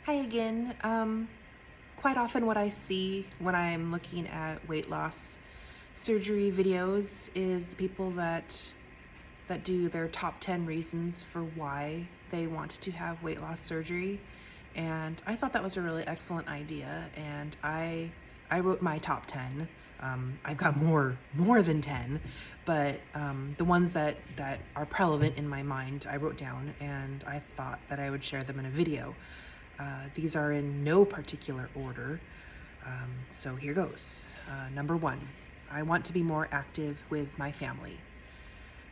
Hi again. Quite often what I see when I'm looking at weight loss surgery videos is the people that do their top 10 reasons for why they want to have weight loss surgery. And I thought that was a really excellent idea, and I wrote my top 10. I've got more than 10, but the ones that are prevalent in my mind I wrote down, and I thought that I would share them in a video. These are in no particular order, so here goes. Number one, I want to be more active with my family,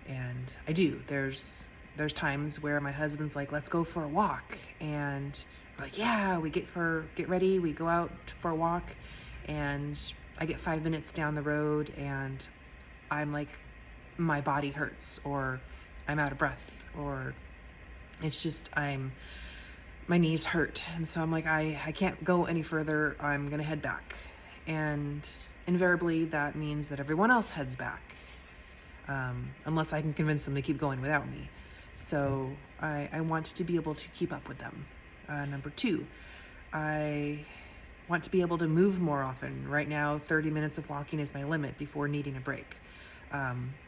and I do. There's times where my husband's like, "Let's go for a walk," and we're like, "Yeah." We get ready, we go out for a walk, and I get 5 minutes down the road, and I'm like, my body hurts, or I'm out of breath, or it's just my knees hurt. And so I'm like, I can't go any further. I'm going to head back. And invariably, that means that everyone else heads back, unless I can convince them to keep going without me. So I want to be able to keep up with them. Number two, I want to be able to move more often. Right now, 30 minutes of walking is my limit before needing a break,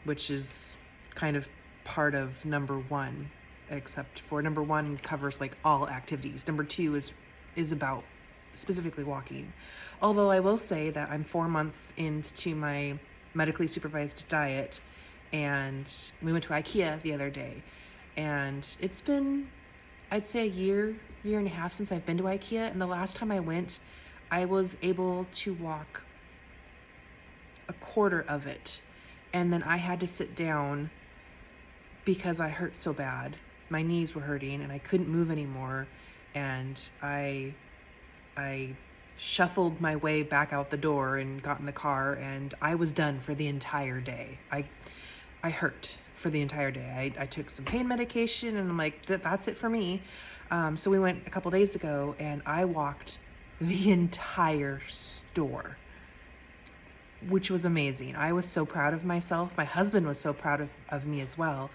which is kind of part of number one, except for number one covers like all activities. Number two is about specifically walking. Although I will say that I'm 4 months into my medically supervised diet, and we went to IKEA the other day, and it's been, I'd say, a year and a half since I've been to IKEA, and the last time I went, I was able to walk a quarter of it, and then I had to sit down because I hurt so bad. My knees were hurting and I couldn't move anymore, and I shuffled my way back out the door and got in the car, and I was done for the entire day. I hurt for the entire day. I took some pain medication, and I'm like, that's it for me. So we went a couple days ago, and I walked the entire store, which was amazing. I was so proud of myself. My husband was so proud of me as well.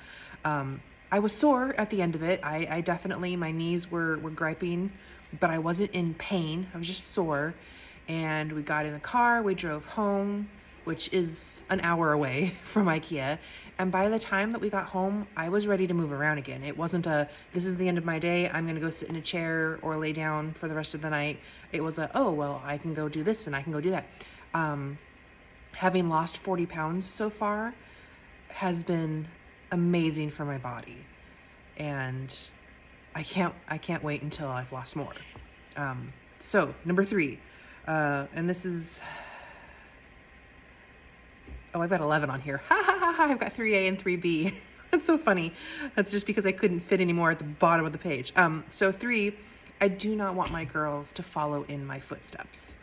I was sore at the end of it. I definitely, my knees were griping, but I wasn't in pain. I was just sore. And we got in the car, we drove home, which is an hour away from IKEA. And by the time that we got home, I was ready to move around again. It wasn't this is the end of my day, I'm gonna go sit in a chair or lay down for the rest of the night. It was oh, well, I can go do this and I can go do that. Having lost 40 pounds so far has been amazing for my body, and I can't wait until I've lost more. So number three, and this is, I've got 11 on here. Ha ha ha ha! I've got 3A and 3B. That's so funny. That's just because I couldn't fit anymore at the bottom of the page. So three, I do not want my girls to follow in my footsteps.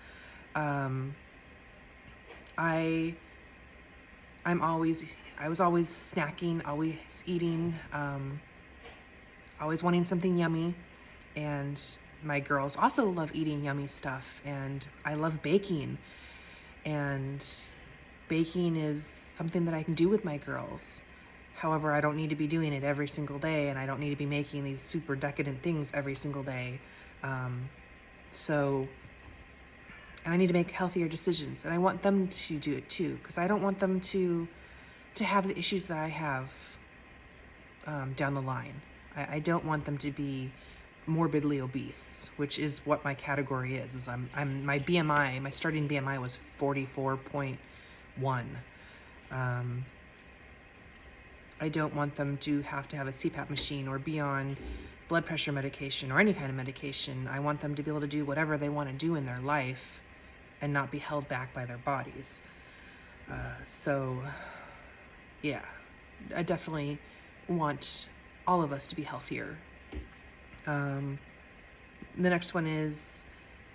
I was always snacking, always eating, always wanting something yummy. And my girls also love eating yummy stuff, and I love baking. And baking is something that I can do with my girls. However, I don't need to be doing it every single day, and I don't need to be making these super decadent things every single day. And I need to make healthier decisions, and I want them to do it too, because I don't want them to have the issues that I have down the line. I don't want them to be morbidly obese, which is what my category is my BMI, my starting BMI was 44.1. I don't want them to have a CPAP machine or be on blood pressure medication or any kind of medication. I want them to be able to do whatever they want to do in their life and not be held back by their bodies. So yeah, I definitely want all of us to be healthier. The next one is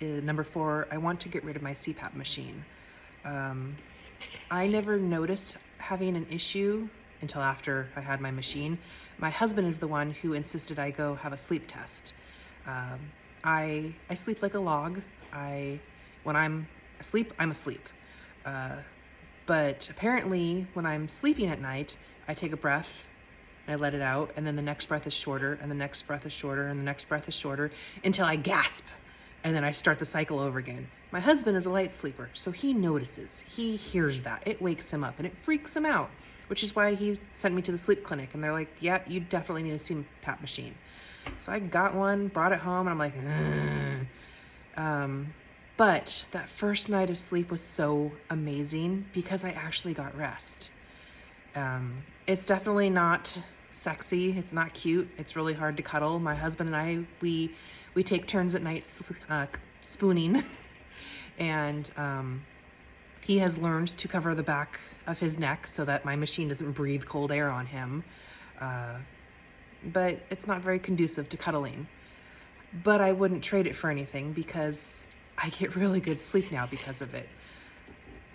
number four, I want to get rid of my CPAP machine. I never noticed having an issue until after I had my machine. My husband is the one who insisted I go have a sleep test. I sleep like a log. When I'm asleep, I'm asleep. But apparently when I'm sleeping at night, I take a breath and I let it out, and then the next breath is shorter, and the next breath is shorter, and the next breath is shorter, until I gasp, and then I start the cycle over again. My husband is a light sleeper, so he notices, he hears that. It wakes him up, and it freaks him out, which is why he sent me to the sleep clinic, and they're like, yeah, you definitely need a CPAP machine. So I got one, brought it home, and I'm like, but that first night of sleep was so amazing because I actually got rest. It's definitely not sexy. It's not cute. It's really hard to cuddle. My husband and I, we take turns at night spooning, and he has learned to cover the back of his neck so that my machine doesn't breathe cold air on him. But it's not very conducive to cuddling. But I wouldn't trade it for anything because I get really good sleep now because of it.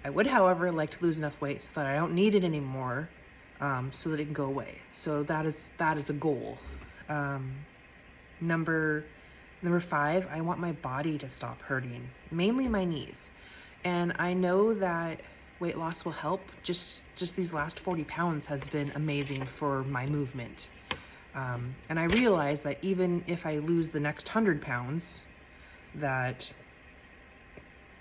I would, however, like to lose enough weight so that I don't need it anymore, so that it can go away. So that is a goal. Number 5, I want my body to stop hurting, mainly my knees. And I know that weight loss will help. Just these last 40 pounds has been amazing for my movement. And I realize that even if I lose the next 100 pounds, that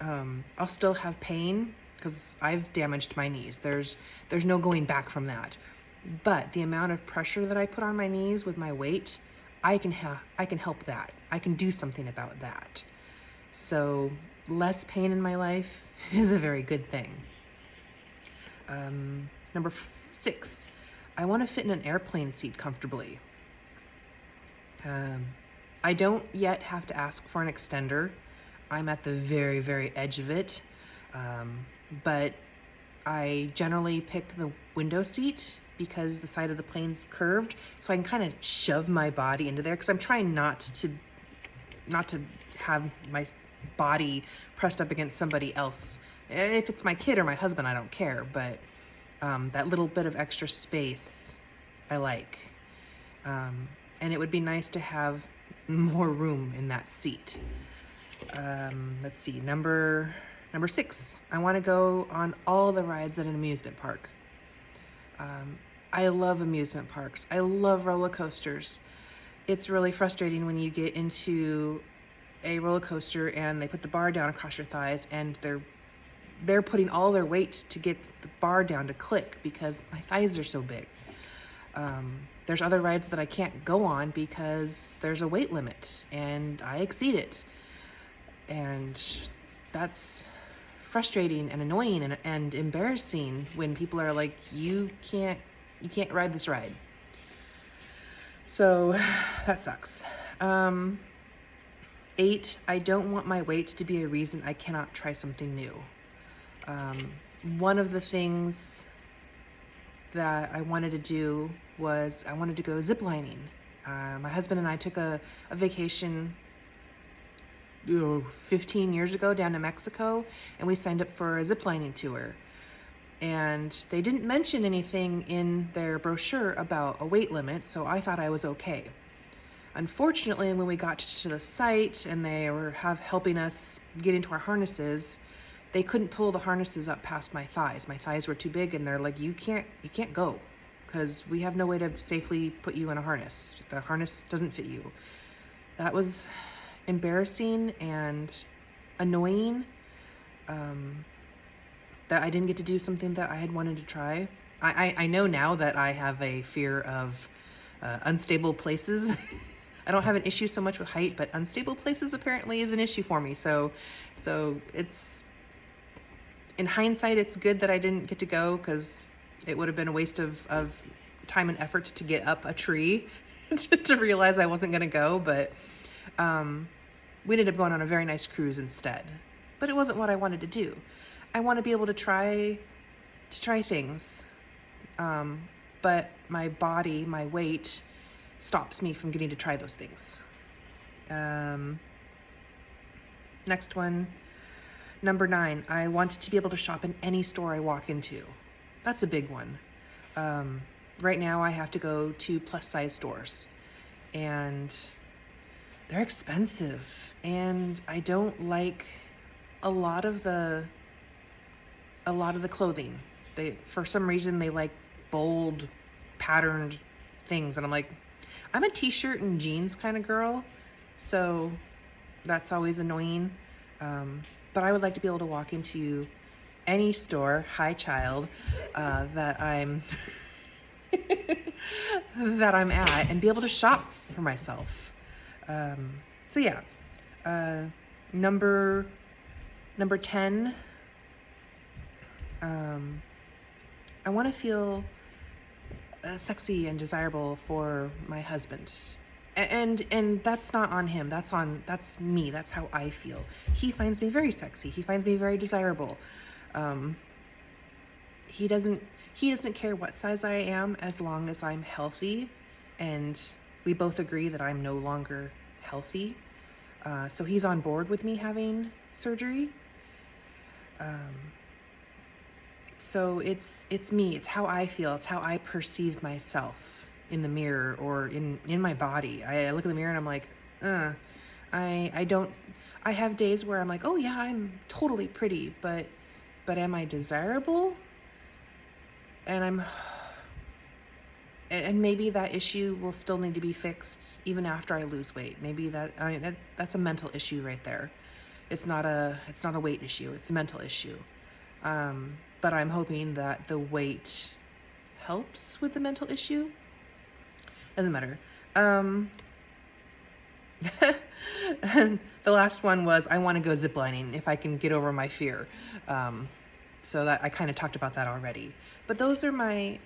I'll still have pain because I've damaged my knees. There's no going back from that. But the amount of pressure that I put on my knees with my weight, I can help that. I can do something about that. So less pain in my life is a very good thing. Number 6, I want to fit in an airplane seat comfortably. I don't yet have to ask for an extender. I'm at the very, very edge of it. But I generally pick the window seat because the side of the plane's curved, so I can kind of shove my body into there because I'm trying not to have my body pressed up against somebody else. If it's my kid or my husband, I don't care, but that little bit of extra space I like. And it would be nice to have more room in that seat. Let's see, number 6, I want to go on all the rides at an amusement park. I love amusement parks. I love roller coasters. It's really frustrating when you get into a roller coaster and they put the bar down across your thighs and they're putting all their weight to get the bar down to click because my thighs are so big. There's other rides that I can't go on because there's a weight limit and I exceed it. And that's frustrating and annoying and embarrassing when people are like, you can't ride this ride. So that sucks. 8, I don't want my weight to be a reason I cannot try something new. One of the things that I wanted to do was I wanted to go ziplining. My husband and I took a vacation 15 years ago down to Mexico, and we signed up for a ziplining tour. And they didn't mention anything in their brochure about a weight limit, so I thought I was okay. Unfortunately, when we got to the site and they were helping us get into our harnesses, they couldn't pull the harnesses up past my thighs. My thighs were too big, and they're like, you can't go because we have no way to safely put you in a harness. The harness doesn't fit you. That was embarrassing and annoying, that I didn't get to do something that I had wanted to try. I know now that I have a fear of unstable places. I don't have an issue so much with height, but unstable places apparently is an issue for me. So it's, in hindsight, it's good that I didn't get to go because it would have been a waste of time and effort to get up a tree to realize I wasn't going to go. But we ended up going on a very nice cruise instead. But it wasn't what I wanted to do. I want to be able to try things. But my body, my weight, stops me from getting to try those things. Next one, number 9, I want to be able to shop in any store I walk into. That's a big one. Right now I have to go to plus size stores and they're expensive, and I don't like a lot of the clothing. For some reason they like bold, patterned things. And I'm like, I'm a t-shirt and jeans kind of girl, so that's always annoying. But I would like to be able to walk into any store, hi child, that I'm that I'm at, and be able to shop for myself. So yeah, uh, number 10. I want to feel sexy and desirable for my husband. And that's not on him. That's me. That's how I feel. He finds me very sexy. He finds me very desirable. Um, he doesn't care what size I am as long as I'm healthy, and we both agree that I'm no longer healthy. So he's on board with me having surgery. So it's me. It's how I feel. It's how I perceive myself in the mirror or in my body. I look in the mirror and I'm like, I don't. I have days where I'm like, oh yeah, I'm totally pretty, but am I desirable? And and maybe that issue will still need to be fixed even after I lose weight. Maybe that's a mental issue right there. It's not a weight issue. It's a mental issue. But I'm hoping that the weight helps with the mental issue. Doesn't matter. And the last one was I want to go ziplining if I can get over my fear. So that I kind of talked about that already. But those are my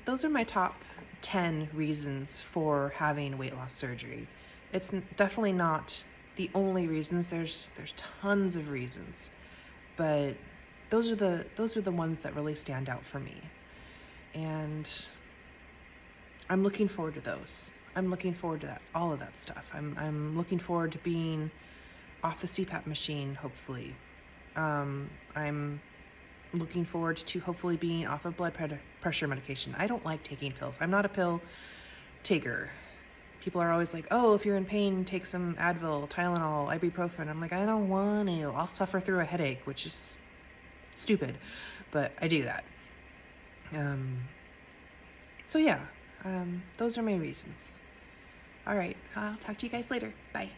top 10 reasons for having weight loss surgery. It's definitely not the only reasons. There's tons of reasons, but those are the ones that really stand out for me. And I'm looking forward to those. I'm looking forward to all of that stuff. I'm looking forward to being off the CPAP machine, hopefully. I'm looking forward to hopefully being off of blood pressure medication. I don't like taking pills. I'm not a pill taker. People are always like, oh, if you're in pain, take some Advil, Tylenol, ibuprofen. I'm like, I don't want to. I'll suffer through a headache, which is stupid, but I do that. So yeah, those are my reasons. All right, I'll talk to you guys later. Bye.